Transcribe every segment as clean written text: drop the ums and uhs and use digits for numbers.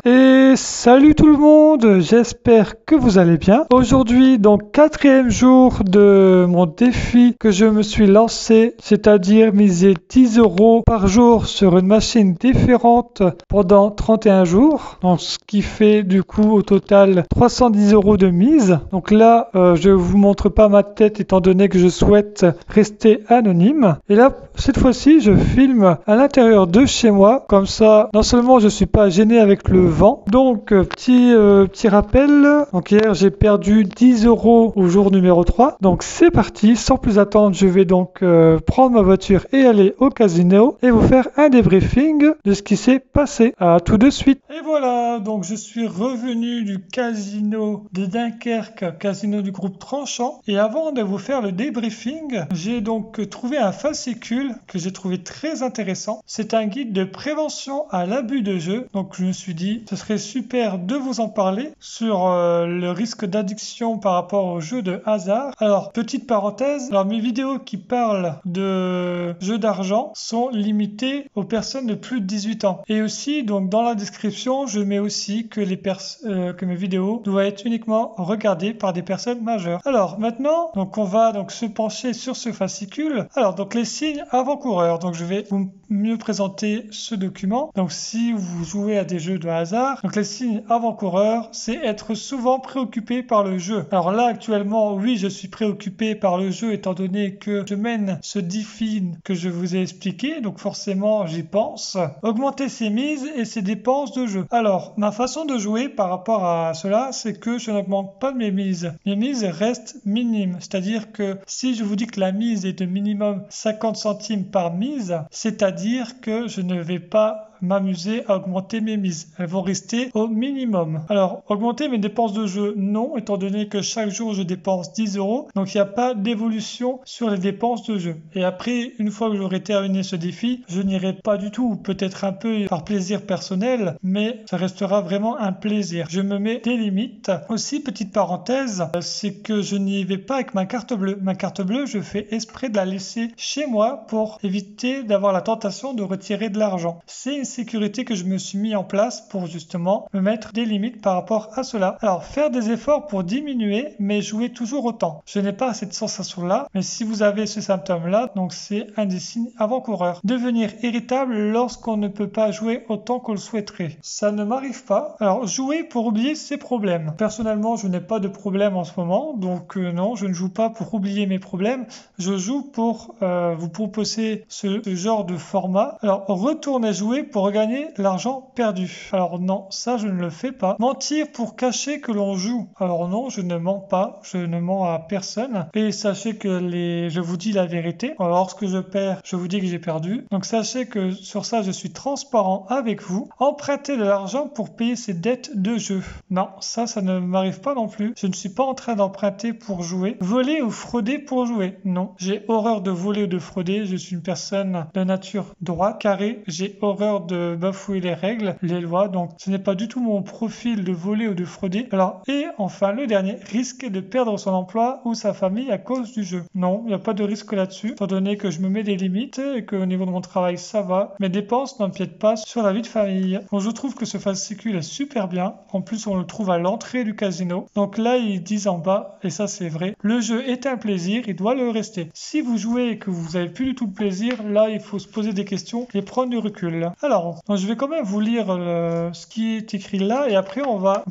Et salut tout le monde, j'espère que vous allez bien. Aujourd'hui, donc quatrième jour de mon défi que je me suis lancé, c'est-à-dire miser 10 euros par jour sur une machine différente pendant 31 jours. Donc ce qui fait du coup au total 310 euros de mise. Donc là, je vous montre pas ma tête étant donné que je souhaite rester anonyme. Et là, cette fois-ci, je filme à l'intérieur de chez moi. Comme ça, non seulement je suis pas gêné avec le vent. Donc, petit rappel. Donc hier, j'ai perdu 10 euros au jour numéro 3. Donc c'est parti. Sans plus attendre, je vais donc prendre ma voiture et aller au casino et vous faire un débriefing de ce qui s'est passé. À tout de suite. Et voilà, donc je suis revenu du casino de Dunkerque, casino du groupe Tranchant. Et avant de vous faire le débriefing, j'ai donc trouvé un fascicule que j'ai trouvé très intéressant. C'est un guide de prévention à l'abus de jeu. Donc je me suis dit, ce serait super de vous en parler sur le risque d'addiction par rapport aux jeux de hasard. Alors, petite parenthèse, alors mes vidéos qui parlent de jeux d'argent sont limitées aux personnes de plus de 18 ans. Et aussi, donc dans la description, je mets aussi que que mes vidéos doivent être uniquement regardées par des personnes majeures. Alors maintenant, donc on va donc se pencher sur ce fascicule. Alors donc les signes avant-coureurs. Donc je vais vous mieux présenter ce document. Donc si vous jouez à des jeux de hasard, donc les signes avant-coureurs, c'est être souvent préoccupé par le jeu. Alors là actuellement, oui, je suis préoccupé par le jeu étant donné que je mène ce défi que je vous ai expliqué. Donc forcément, j'y pense. Augmenter ses mises et ses dépenses de jeu. Alors, ma façon de jouer par rapport à cela, c'est que je n'augmente pas mes mises. Mes mises restent minimes. C'est-à-dire que si je vous dis que la mise est de minimum 50 centimes par mise, c'est-à-dire que je ne vais pas m'amuser à augmenter mes mises. Elles vont rester au minimum. Alors, augmenter mes dépenses de jeu, non, étant donné que chaque jour je dépense 10 euros. Donc, il n'y a pas d'évolution sur les dépenses de jeu. Et après, une fois que j'aurai terminé ce défi, je n'irai pas du tout, ou peut-être un peu par plaisir personnel, mais ça restera vraiment un plaisir. Je me mets des limites. Aussi, petite parenthèse, c'est que je n'y vais pas avec ma carte bleue. Ma carte bleue, je fais exprès de la laisser chez moi pour éviter d'avoir la tentation de retirer de l'argent. C'est une sécurité que je me suis mis en place pour justement me mettre des limites par rapport à cela. Alors, faire des efforts pour diminuer, mais jouer toujours autant. Je n'ai pas cette sensation-là, mais si vous avez ce symptôme-là, donc c'est un des signes avant-coureurs. Devenir irritable lorsqu'on ne peut pas jouer autant qu'on le souhaiterait. Ça ne m'arrive pas. Alors, jouer pour oublier ses problèmes. Personnellement, je n'ai pas de problème en ce moment, donc non, je ne joue pas pour oublier mes problèmes. Je joue pour vous proposer ce genre de format. Alors, retournez jouer pour regagner l'argent perdu. Alors non, ça je ne le fais pas. Mentir pour cacher que l'on joue. Alors non, je ne mens pas. Je ne mens à personne. Et sachez que je vous dis la vérité. Alors, lorsque je perds, je vous dis que j'ai perdu. Donc sachez que sur ça, je suis transparent avec vous. Emprunter de l'argent pour payer ses dettes de jeu. Non, ça ne m'arrive pas non plus. Je ne suis pas en train d'emprunter pour jouer. Voler ou frauder pour jouer. Non, j'ai horreur de voler ou de frauder. Je suis une personne de nature droite, carrée. J'ai horreur de bafouer les règles, les lois. Donc ce n'est pas du tout mon profil de voler ou de frauder. Alors, et enfin le dernier, risquer de perdre son emploi ou sa famille à cause du jeu. Non, il n'y a pas de risque là-dessus, étant donné que je me mets des limites et qu'au niveau de mon travail ça va. Mes dépenses n'empiètent pas sur la vie de famille. Donc je trouve que ce fascicule est super bien. En plus on le trouve à l'entrée du casino. Donc là ils disent en bas, et ça c'est vrai, le jeu est un plaisir, il doit le rester. Si vous jouez et que vous n'avez plus du tout de plaisir, là il faut se poser des questions et prendre du recul. Alors, donc je vais quand même vous lire ce qui est écrit là et après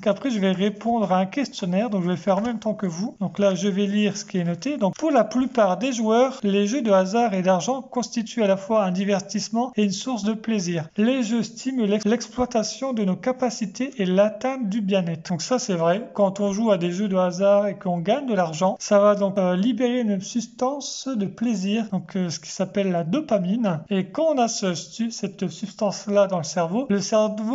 après je vais répondre à un questionnaire, donc je vais faire en même temps que vous. Donc là je vais lire ce qui est noté. Donc pour la plupart des joueurs, les jeux de hasard et d'argent constituent à la fois un divertissement et une source de plaisir. Les jeux stimulent l'exploitation de nos capacités et l'atteinte du bien-être. Donc ça c'est vrai, quand on joue à des jeux de hasard et qu'on gagne de l'argent, ça va donc libérer une substance de plaisir, donc ce qui s'appelle la dopamine. Et quand on a cette substance-là dans le cerveau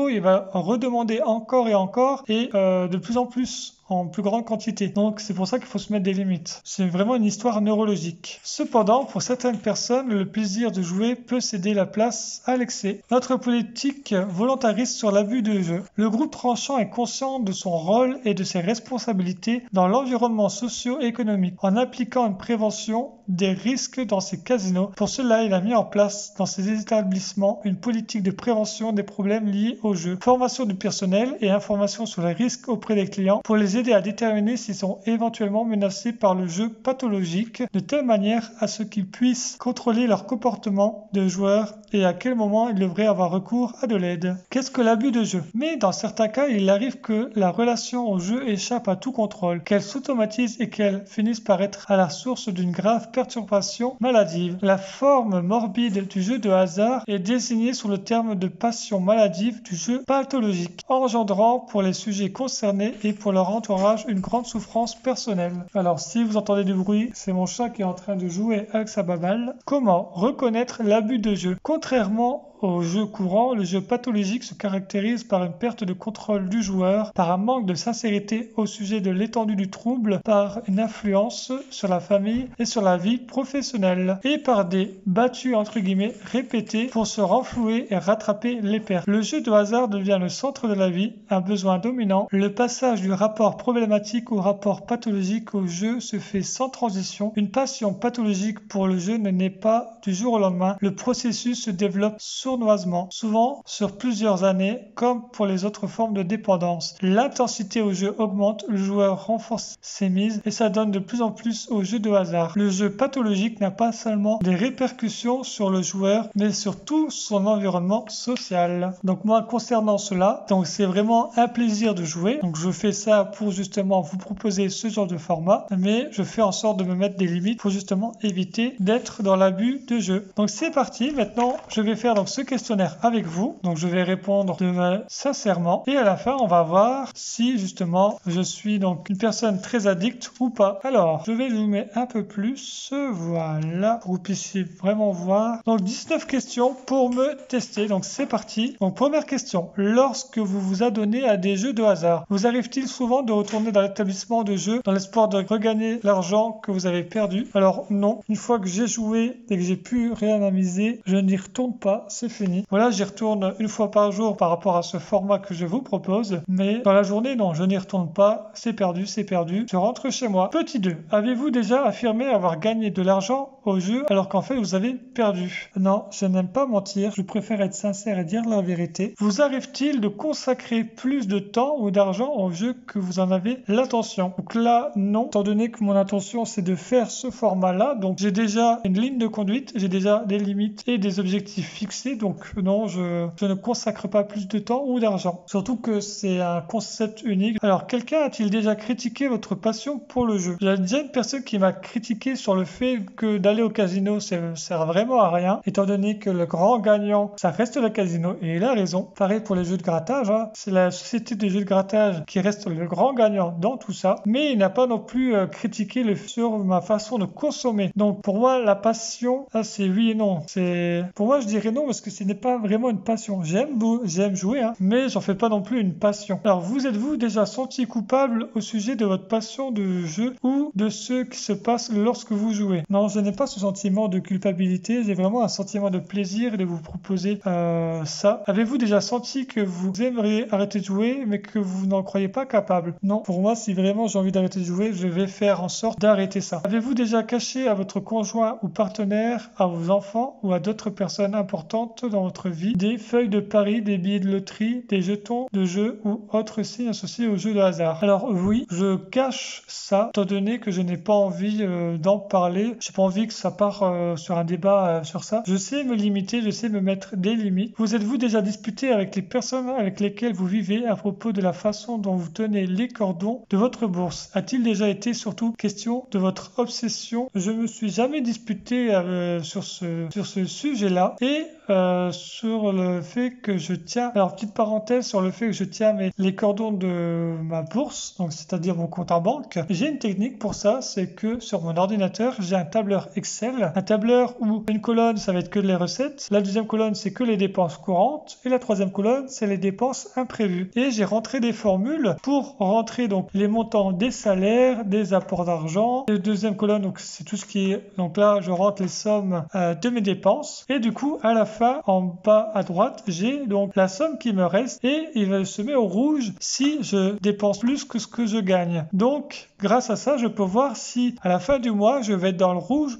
il va redemander encore et encore et de plus en plus. en plus grande quantité. Donc c'est pour ça qu'il faut se mettre des limites. C'est vraiment une histoire neurologique. Cependant, pour certaines personnes, le plaisir de jouer peut céder la place à l'excès. Notre politique volontariste sur l'abus de jeu. Le groupe tranchant est conscient de son rôle et de ses responsabilités dans l'environnement socio-économique en appliquant une prévention des risques dans ses casinos. Pour cela, il a mis en place dans ses établissements une politique de prévention des problèmes liés au jeu, formation du personnel et information sur les risques auprès des clients pour les aider à déterminer s'ils sont éventuellement menacés par le jeu pathologique de telle manière à ce qu'ils puissent contrôler leur comportement de joueurs et à quel moment ils devraient avoir recours à de l'aide. Qu'est-ce que l'abus de jeu? Mais dans certains cas, il arrive que la relation au jeu échappe à tout contrôle, qu'elle s'automatise et qu'elle finisse par être à la source d'une grave perturbation maladive. La forme morbide du jeu de hasard est désignée sous le terme de passion maladive du jeu pathologique, engendrant pour les sujets concernés et pour leur entourage une grande souffrance personnelle. Alors si vous entendez du bruit, c'est mon chat qui est en train de jouer avec sa baballe. Comment reconnaître l'abus de jeu? Contrairement au jeu courant, le jeu pathologique se caractérise par une perte de contrôle du joueur, par un manque de sincérité au sujet de l'étendue du trouble, par une influence sur la famille et sur la vie professionnelle, et par des battues entre guillemets répétées pour se renflouer et rattraper les pertes. Le jeu de hasard devient le centre de la vie, un besoin dominant. Le passage du rapport problématique au rapport pathologique au jeu se fait sans transition. Une passion pathologique pour le jeu ne naît pas du jour au lendemain. Le processus se développe sournoisement, souvent sur plusieurs années, comme pour les autres formes de dépendance. L'intensité au jeu augmente, le joueur renforce ses mises et ça donne de plus en plus au jeu de hasard. Le jeu pathologique n'a pas seulement des répercussions sur le joueur, mais sur tout son environnement social. Donc moi, concernant cela, donc c'est vraiment un plaisir de jouer. Donc je fais ça pour justement vous proposer ce genre de format, mais je fais en sorte de me mettre des limites pour justement éviter d'être dans l'abus de jeu. Donc c'est parti. Maintenant, je vais faire donc ce questionnaire avec vous. Donc je vais répondre sincèrement et à la fin on va voir si justement je suis donc une personne très addicte ou pas. Alors je vais zoomer un peu plus, voilà, pour que vous puissiez vraiment voir. Donc 19 questions pour me tester. Donc c'est parti. Donc première question, lorsque vous vous adonnez à des jeux de hasard, vous arrive-t-il souvent de retourner dans l'établissement de jeu dans l'espoir de regagner l'argent que vous avez perdu? Alors non, une fois que j'ai joué et que j'ai plus rien à miser, je n'y retourne pas, c'est fini. Voilà, j'y retourne une fois par jour par rapport à ce format que je vous propose. Mais dans la journée, non, je n'y retourne pas. C'est perdu, c'est perdu. Je rentre chez moi. Petit 2. Avez-vous déjà affirmé avoir gagné de l'argent au jeu alors qu'en fait vous avez perdu? Non, je n'aime pas mentir. Je préfère être sincère et dire la vérité. Vous arrive-t-il de consacrer plus de temps ou d'argent au jeu que vous en avez l'intention? Donc là, non. Étant donné que mon intention c'est de faire ce format-là, donc j'ai déjà une ligne de conduite, j'ai déjà des limites et des objectifs fixés. Donc non, je ne consacre pas plus de temps ou d'argent. Surtout que c'est un concept unique. Alors, quelqu'un a-t-il déjà critiqué votre passion pour le jeu? J'ai déjà une personne qui m'a critiqué sur le fait que d'aller au casino, ça sert vraiment à rien, étant donné que le grand gagnant, ça reste le casino. Et il a raison. Pareil pour les jeux de grattage, hein. C'est la société des jeux de grattage qui reste le grand gagnant dans tout ça. Mais il n'a pas non plus critiqué sur ma façon de consommer. Donc, pour moi, la passion, c'est oui et non. Pour moi, je dirais non parce que ce n'est pas vraiment une passion. J'aime jouer, hein, mais j'en fais pas non plus une passion. Alors, vous êtes-vous déjà senti coupable au sujet de votre passion de jeu ou de ce qui se passe lorsque vous jouez? Non, je n'ai pas ce sentiment de culpabilité. J'ai vraiment un sentiment de plaisir de vous proposer ça. Avez-vous déjà senti que vous aimeriez arrêter de jouer, mais que vous n'en croyez pas capable? Non, pour moi, si vraiment j'ai envie d'arrêter de jouer, je vais faire en sorte d'arrêter ça. Avez-vous déjà caché à votre conjoint ou partenaire, à vos enfants ou à d'autres personnes importantes dans votre vie des feuilles de paris, des billets de loterie, des jetons de jeu ou autres signes associés au jeu de hasard? Alors oui, je cache ça, étant donné que je n'ai pas envie d'en parler. J'ai pas envie que ça part sur un débat sur ça. Je sais me limiter, je sais me mettre des limites. Vous êtes-vous déjà disputé avec les personnes avec lesquelles vous vivez à propos de la façon dont vous tenez les cordons de votre bourse? A-t-il déjà été surtout question de votre obsession? Je me suis jamais disputé sur ce sujet-là et sur le fait que je tiens, alors petite parenthèse sur le fait que je tiens les cordons de ma bourse, donc c'est-à-dire mon compte en banque. J'ai une technique pour ça, c'est que sur mon ordinateur, j'ai un tableur Excel, un tableur où une colonne, ça va être que les recettes, la deuxième colonne, c'est que les dépenses courantes, et la troisième colonne, c'est les dépenses imprévues. Et j'ai rentré des formules pour rentrer donc les montants des salaires, des apports d'argent. La deuxième colonne, donc c'est tout ce qui est, donc là, je rentre les sommes de mes dépenses. Et du coup, à la fin, en bas à droite, j'ai donc la somme qui me reste et il va se mettre au rouge si je dépense plus que ce que je gagne. Donc, grâce à ça, je peux voir si à la fin du mois, je vais être dans le rouge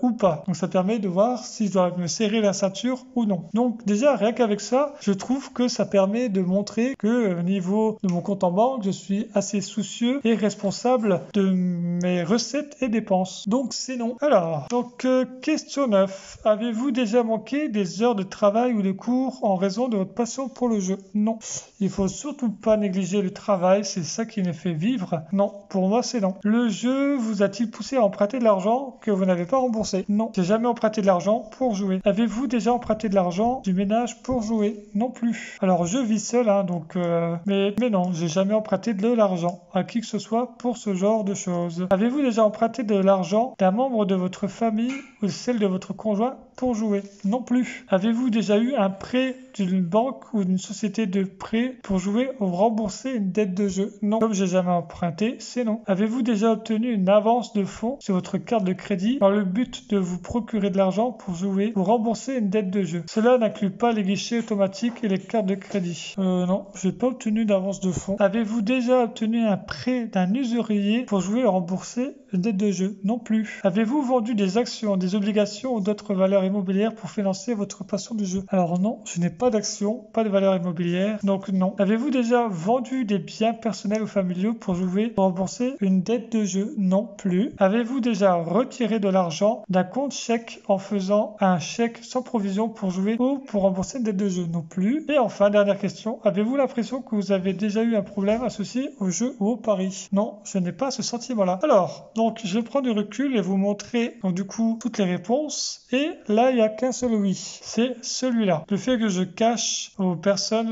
ou pas. Donc, ça permet de voir si je dois me serrer la ceinture ou non. Donc, déjà, rien qu'avec ça, je trouve que ça permet de montrer que au niveau de mon compte en banque, je suis assez soucieux et responsable de mes recettes et dépenses. Donc, c'est non. Alors, donc, question 9. Avez-vous déjà manqué des heures de travail ou de cours en raison de votre passion pour le jeu? Non. Il faut surtout pas négliger le travail, c'est ça qui nous fait vivre. Non, pour moi c'est non. Le jeu vous a-t-il poussé à emprunter de l'argent que vous n'avez pas remboursé? Non, j'ai jamais emprunté de l'argent pour jouer. Avez-vous déjà emprunté de l'argent du ménage pour jouer? Non plus. Alors je vis seul, hein, donc mais non, j'ai jamais emprunté de l'argent à qui que ce soit pour ce genre de choses. Avez-vous déjà emprunté de l'argent d'un membre de votre famille ou celle de votre conjoint pour jouer? Non plus. Avez-vous déjà eu un prêt d'une banque ou d'une société de prêt pour jouer ou rembourser une dette de jeu? Non. Comme j'ai jamais emprunté, c'est non. Avez-vous déjà obtenu une avance de fonds sur votre carte de crédit dans le but de vous procurer de l'argent pour jouer ou rembourser une dette de jeu? Cela n'inclut pas les guichets automatiques et les cartes de crédit. Non, j'ai pas obtenu d'avance de fonds. Avez-vous déjà obtenu un prêt d'un usurier pour jouer ou rembourser une dette de jeu? Non plus. Avez-vous vendu des actions, des obligations ou d'autres valeurs immobilières pour financer votre passion du jeu? Alors non, je n'ai pas d'actions, pas de valeurs immobilières, donc non. Avez-vous déjà vendu des biens personnels ou familiaux pour jouer ou rembourser une dette de jeu? Non plus. Avez-vous déjà retiré de l'argent d'un compte chèque en faisant un chèque sans provision pour jouer ou pour rembourser une dette de jeu? Non plus. Et enfin, dernière question, avez-vous l'impression que vous avez déjà eu un problème associé au jeu ou au pari? Non, je n'ai pas ce sentiment-là. Alors, donc je vais prendre du recul et vous montrer donc du coup toutes les réponses. Et là, il n'y a qu'un seul oui. C'est celui-là. Le fait que je cache aux personnes,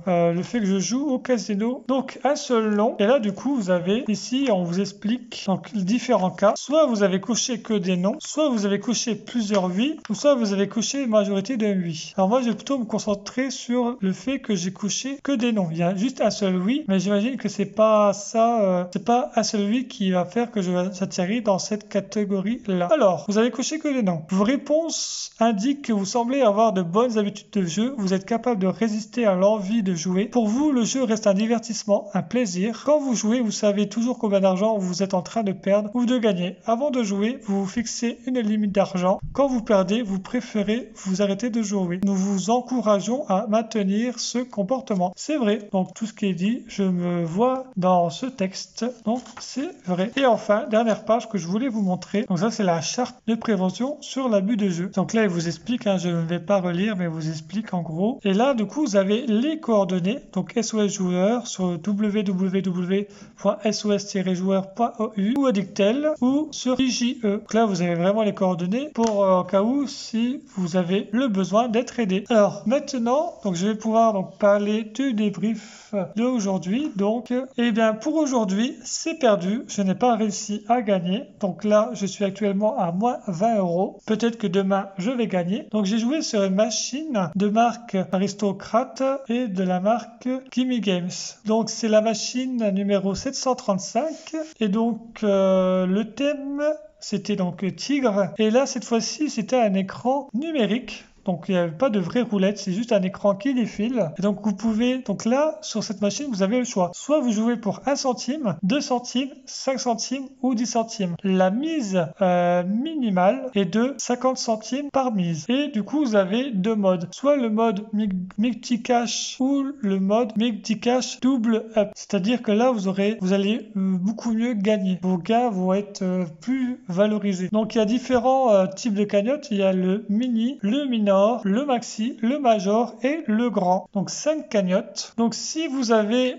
le fait que je joue au casino. Donc un seul non. Et là, du coup, vous avez ici, on vous explique donc différents cas. Soit vous avez coché que des non, soit vous avez coché plusieurs oui, ou soit vous avez coché une majorité de oui. Alors moi, je vais plutôt me concentrer sur le fait que j'ai coché que des non. Il y a juste un seul oui, mais j'imagine que c'est pas ça, c'est pas un seul oui qui va faire que j'atterris dans cette catégorie-là. Alors, vous avez coché que des non. Vos réponses indiquent que vous semblez avoir de bonnes habitudes de jeu, vous êtes capable de résister à l'envie de jouer. Pour vous, le jeu reste un divertissement, un plaisir. Quand vous jouez, vous savez toujours combien d'argent vous êtes en train de perdre ou de gagner. Avant de jouer, vous vous fixez une limite d'argent. Quand vous perdez, vous préférez vous arrêter de jouer. Nous vous encourageons à maintenir ce comportement. C'est vrai. Donc tout ce qui est dit, je me vois dans ce texte. Donc c'est vrai. Et enfin, dernière page que je voulais vous montrer. Donc ça, c'est la charte de prévention sur l'abus de jeu. Donc là, il vous explique, hein, je ne vais pas relire, mais il vous explique en gros. Et là, du coup, vous avez les coordonnées. Donc SOS joueur sur www.sos-joueur.eu ou Addictel ou sur IJE. Donc là, vous avez vraiment les coordonnées pour en cas où si vous avez le besoin d'être aidé. Alors maintenant, donc je vais pouvoir donc parler du débrief d'aujourd'hui. Donc, eh bien pour aujourd'hui, c'est perdu. Je n'ai pas réussi à gagner. Donc là, je suis actuellement à moins 20 €. Peut-être que demain, je vais gagner. Donc j'ai joué sur une machine de marque Aristocrate et de la marque Gimme Games. Donc c'est la machine numéro 735. Et donc le thème, c'était donc Tigre. Et là, cette fois-ci, c'était un écran numérique. Donc il n'y avait pas de vraie roulette, c'est juste un écran qui défile. Et donc vous pouvez, donc là, sur cette machine, vous avez le choix. Soit vous jouez pour 1 centime, 2 centimes, 5 centimes ou 10 centimes. La mise minimale est de 50 centimes par mise. Et du coup, vous avez deux modes. Soit le mode multi-cash ou le mode multi-cash double up. C'est-à-dire que là, vous allez beaucoup mieux gagner. Vos gains vont être plus valorisés. Donc il y a différents types de cagnottes. Il y a le mini, le minor, minor, le maxi, le major et le grand. Donc 5 cagnottes. Donc si vous avez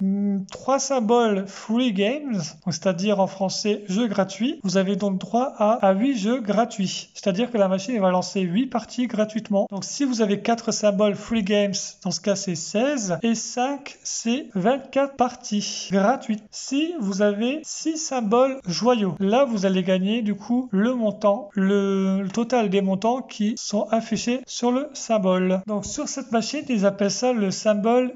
3 symboles free games, c'est-à-dire en français jeux gratuits, vous avez donc droit à 8 jeux gratuits. C'est-à-dire que la machine va lancer 8 parties gratuitement. Donc si vous avez 4 symboles free games, dans ce cas c'est 16 et 5 c'est 24 parties gratuites. Si vous avez 6 symboles joyaux, là vous allez gagner du coup le montant, le total des montants qui sont affichés sur le symbole. Donc sur cette machine, ils appellent ça le symbole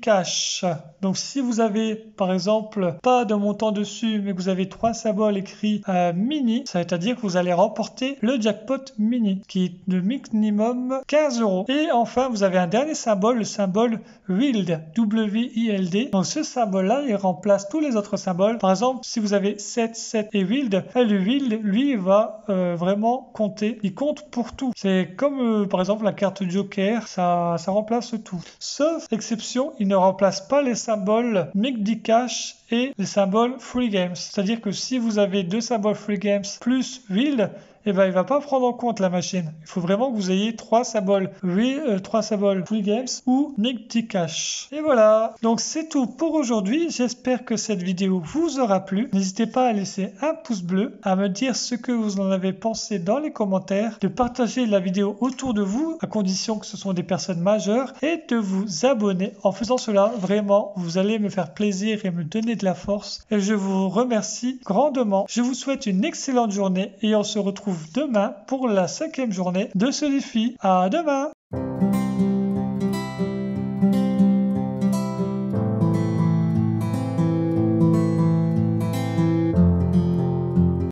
Cash. Donc si vous avez par exemple pas de montant dessus mais que vous avez 3 symboles écrits mini, ça veut dire que vous allez remporter le jackpot mini qui est de minimum 15 €. Et enfin vous avez un dernier symbole, le symbole WILD, W-I-L-D. Donc ce symbole là il remplace tous les autres symboles. Par exemple si vous avez 7, 7 et WILD, le WILD lui va vraiment compter, il compte pour tout. C'est comme par exemple la carte Joker, ça remplace tout. Sauf exception, il ne remplace pas les symboles Cash et les symboles Free Games. C'est-à-dire que si vous avez 2 symboles Free Games plus Wild, eh ben, il ne va pas prendre en compte la machine. Il faut vraiment que vous ayez 3 symboles Free Games ou Cash. Et voilà, donc c'est tout pour aujourd'hui. J'espère que cette vidéo vous aura plu. N'hésitez pas à laisser un pouce bleu, à me dire ce que vous en avez pensé dans les commentaires, de partager la vidéo autour de vous, à condition que ce sont des personnes majeures, et de vous abonner. En faisant cela, vraiment, vous allez me faire plaisir et me donner de la force. Et je vous remercie grandement. Je vous souhaite une excellente journée et on se retrouve demain pour la 5e journée de ce défi. À demain!